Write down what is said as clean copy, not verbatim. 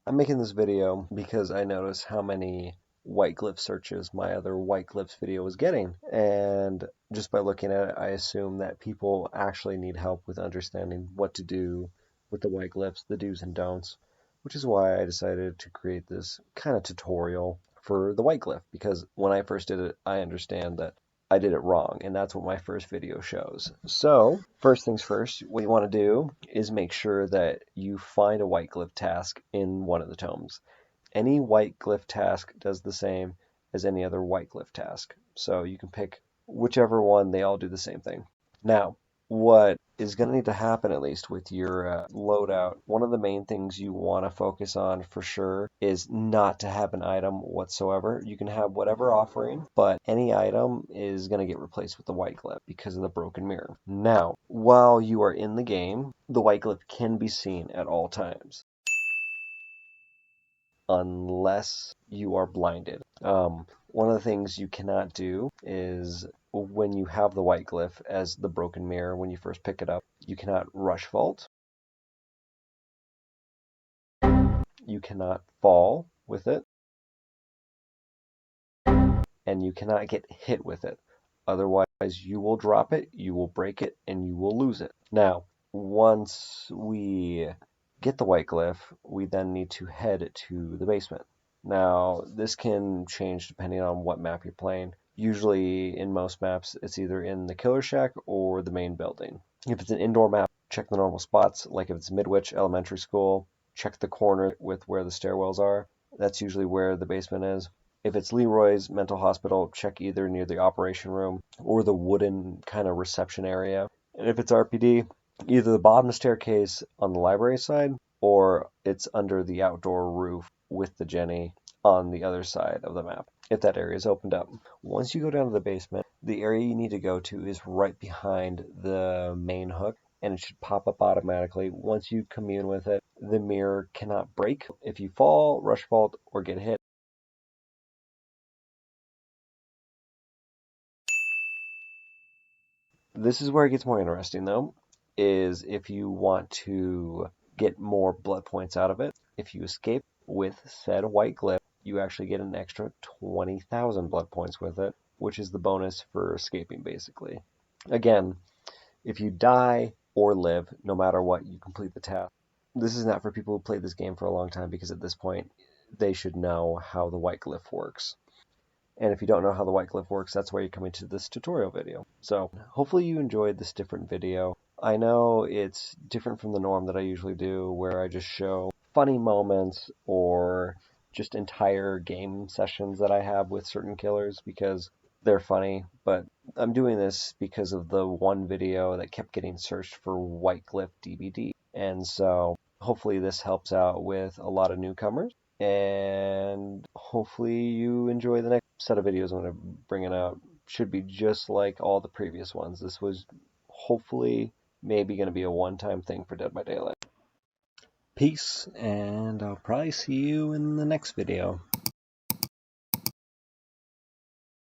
I'm making this video because I noticed how many white glyph searches my other white glyphs video was getting. And just by looking at it, I assume that people actually need help with understanding what to do with the white glyphs, the do's and don'ts, which is why I decided to create this kind of tutorial for the white glyph, because when I first did it, I understand that I did it wrong, and that's what my first video shows. So, first things first, what you want to do is make sure that you find a white glyph task in one of the tomes. Any white glyph task does the same as any other white glyph task. So you can pick whichever one, they all do the same thing. Now, what is going to need to happen, at least with your loadout, one of the main things you want to focus on for sure is not to have an item whatsoever. You can have whatever offering, but any item is going to get replaced with the white glyph because of the broken mirror. Now, while you are in the game, the white glyph can be seen at all times, unless you are blinded. One of the things you cannot do is when you have the white glyph as the broken mirror when you first pick it up, you cannot rush vault. You cannot fall with it. And you cannot get hit with it. Otherwise, you will drop it, you will break it, and you will lose it. Now, once we get the white glyph, we then need to head to the basement. Now, this can change depending on what map you're playing. Usually, in most maps, it's either in the killer shack or the main building. If it's an indoor map, check the normal spots, like if it's Midwich Elementary School, check the corner with where the stairwells are. That's usually where the basement is. If it's Leroy's Mental Hospital, check either near the operation room or the wooden kind of reception area. And if it's RPD, either the bottom staircase on the library side or it's under the outdoor roof with the Jenny on the other side of the map, if that area is opened up. Once you go down to the basement, the area you need to go to is right behind the main hook, and it should pop up automatically. Once you commune with it, the mirror cannot break. If you fall, rush vault, or get hit, this is where it gets more interesting, though, is if you want to get more blood points out of it. If you escape with said white glyph, you actually get an extra 20,000 blood points with it, which is the bonus for escaping, basically. Again, if you die or live, no matter what, you complete the task. This is not for people who played this game for a long time, because at this point, they should know how the white glyph works. And if you don't know how the white glyph works, that's why you're coming to this tutorial video. So hopefully you enjoyed this different video. I know it's different from the norm that I usually do, where I just show funny moments or just entire game sessions that I have with certain killers because they're funny, but I'm doing this because of the one video that kept getting searched for white glyph DBD. And so hopefully this helps out with a lot of newcomers, and hopefully you enjoy the next set of videos I'm going to bring out. Should be just like all the previous ones. This was hopefully maybe going to be a one-time thing for Dead by Daylight. Peace, and I'll probably see you in the next video.